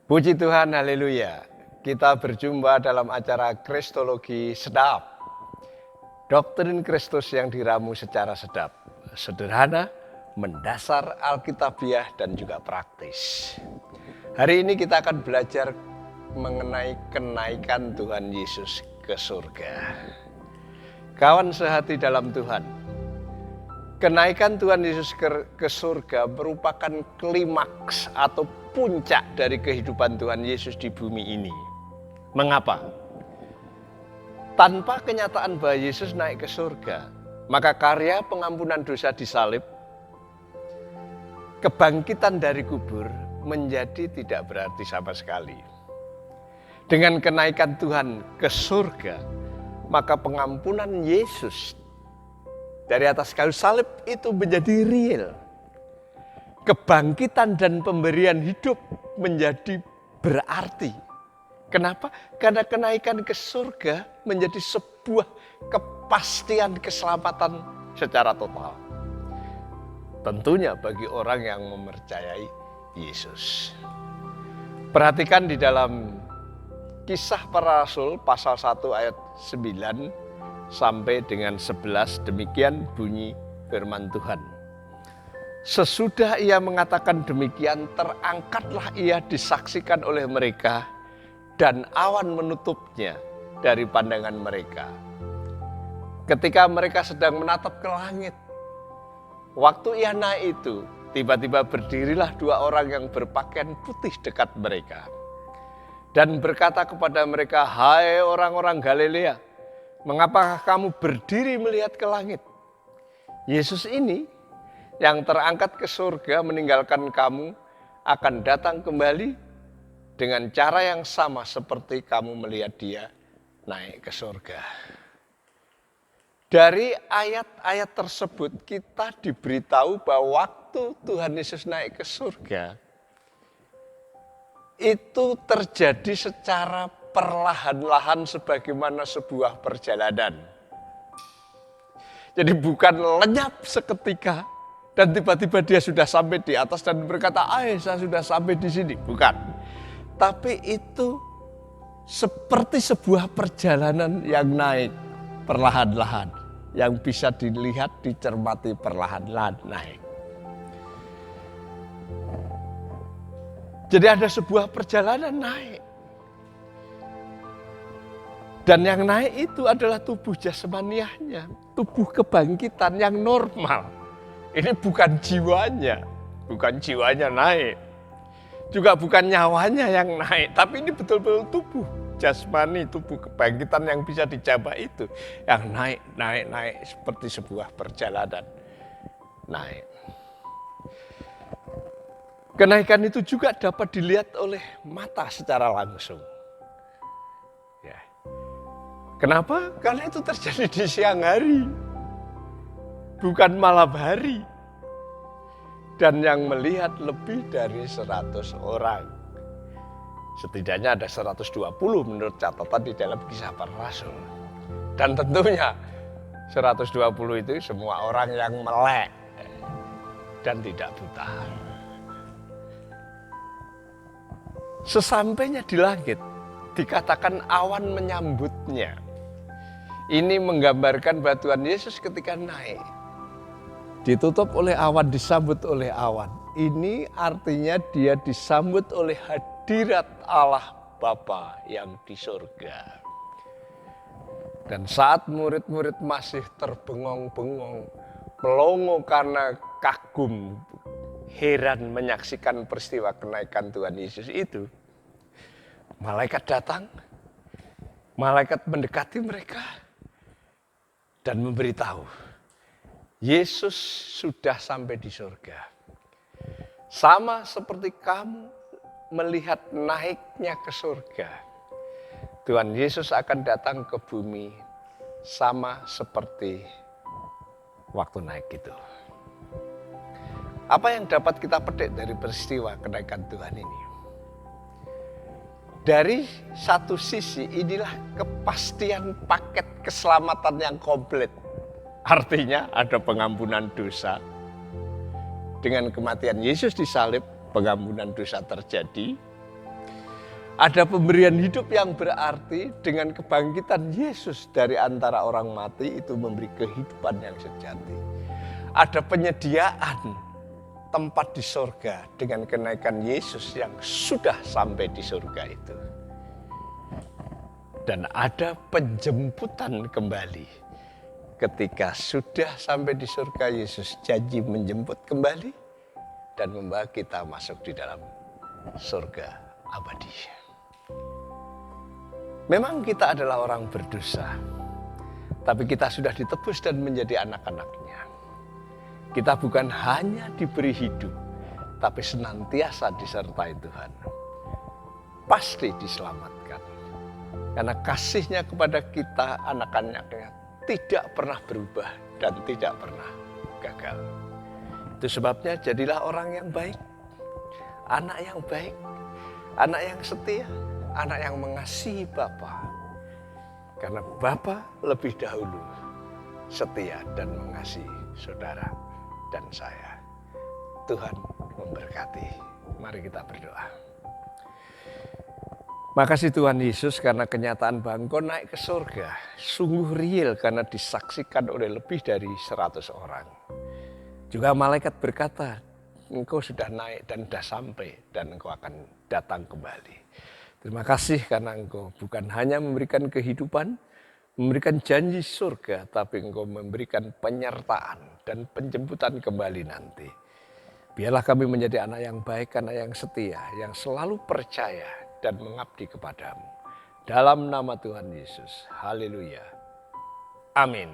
Puji Tuhan, haleluya. Kita berjumpa dalam acara Kristologi Sedap. Doktrin Kristus yang diramu secara sedap, sederhana, mendasar, alkitabiah, dan juga praktis. Hari ini kita akan belajar mengenai kenaikan Tuhan Yesus ke surga. Kawan sehati dalam Tuhan, kenaikan Tuhan Yesus ke surga merupakan klimaks atau puncak dari kehidupan Tuhan Yesus di bumi ini. Mengapa? Tanpa kenyataan bahwa Yesus naik ke surga, maka karya pengampunan dosa di salib, kebangkitan dari kubur menjadi tidak berarti sama sekali. Dengan kenaikan Tuhan ke surga, maka pengampunan Yesus dari atas kayu salib itu menjadi real. Kebangkitan dan pemberian hidup menjadi berarti. Kenapa? Karena kenaikan ke surga menjadi sebuah kepastian keselamatan secara total. Tentunya bagi orang yang mempercayai Yesus. Perhatikan di dalam Kisah Para Rasul pasal 1 ayat 9 sampai dengan 11, demikian bunyi firman Tuhan. Sesudah ia mengatakan demikian, terangkatlah ia disaksikan oleh mereka dan awan menutupnya dari pandangan mereka. Ketika mereka sedang menatap ke langit, waktu ia naik itu, tiba-tiba berdirilah dua orang yang berpakaian putih dekat mereka. Dan berkata kepada mereka, "Hai orang-orang Galilea, mengapa kamu berdiri melihat ke langit? Yesus ini yang terangkat ke surga meninggalkan kamu akan datang kembali dengan cara yang sama seperti kamu melihat dia naik ke surga." Dari ayat-ayat tersebut kita diberitahu bahwa waktu Tuhan Yesus naik ke surga, itu terjadi secara perlahan-lahan sebagaimana sebuah perjalanan. Jadi bukan lenyap seketika dan tiba-tiba dia sudah sampai di atas dan berkata, saya sudah sampai di sini." Bukan. Tapi itu seperti sebuah perjalanan yang naik perlahan-lahan, yang bisa dilihat, dicermati perlahan-lahan naik. Jadi ada sebuah perjalanan naik. Dan yang naik itu adalah tubuh jasmaniahnya, tubuh kebangkitan yang normal. Ini bukan jiwanya naik. Juga bukan nyawanya yang naik, tapi ini betul-betul tubuh jasmani, tubuh kebangkitan yang bisa dijamah itu. Yang naik seperti sebuah perjalanan naik. Kenaikan itu juga dapat dilihat oleh mata secara langsung. Ya. Kenapa? Karena itu terjadi di siang hari, bukan malam hari. Dan yang melihat lebih dari 100 orang. Setidaknya ada 120 menurut catatan di dalam Kisah Para Rasul. Dan tentunya 120 itu semua orang yang melek dan tidak buta. Sesampainya di langit, dikatakan awan menyambutnya. Ini menggambarkan bahwa Tuhan Yesus ketika naik, ditutup oleh awan, disambut oleh awan. Ini artinya dia disambut oleh hadirat Allah Bapa yang di surga. Dan saat murid-murid masih terbengong-bengong, melongo karena kagum, heran menyaksikan peristiwa kenaikan Tuhan Yesus itu, malaikat datang, malaikat mendekati mereka dan memberitahu, Yesus sudah sampai di surga. Sama seperti kamu melihat naiknya ke surga, Tuhan Yesus akan datang ke bumi sama seperti waktu naik itu. Apa yang dapat kita petik dari peristiwa kenaikan Tuhan ini? Dari satu sisi inilah kepastian paket keselamatan yang komplit. Artinya ada pengampunan dosa. Dengan kematian Yesus di salib, pengampunan dosa terjadi. Ada pemberian hidup yang berarti dengan kebangkitan Yesus dari antara orang mati itu memberi kehidupan yang sejati. Ada penyediaan tempat di surga dengan kenaikan Yesus yang sudah sampai di surga itu. Dan ada penjemputan kembali. Ketika sudah sampai di surga, Yesus janji menjemput kembali dan membawa kita masuk di dalam surga abadi. Memang kita adalah orang berdosa, tapi kita sudah ditebus dan menjadi anak-anaknya. Kita bukan hanya diberi hidup, tapi senantiasa disertai Tuhan. Pasti diselamatkan. Karena kasih-Nya kepada kita, anak-anaknya, tidak pernah berubah dan tidak pernah gagal. Itu sebabnya jadilah orang yang baik, anak yang baik, anak yang setia, anak yang mengasihi Bapa. Karena Bapa lebih dahulu setia dan mengasihi saudara dan saya. Tuhan memberkati. Mari kita berdoa. Makasih Tuhan Yesus karena kenyataan bahwa Engkau naik ke surga. Sungguh real karena disaksikan oleh lebih dari 100 orang. Juga malaikat berkata, Engkau sudah naik dan sudah sampai dan Engkau akan datang kembali. Terima kasih karena Engkau bukan hanya memberikan kehidupan, memberikan janji surga, tapi Engkau memberikan penyertaan dan penjemputan kembali nanti. Biarlah kami menjadi anak yang baik, anak yang setia, yang selalu percaya dan mengabdi kepadamu. Dalam nama Tuhan Yesus. Haleluya. Amin.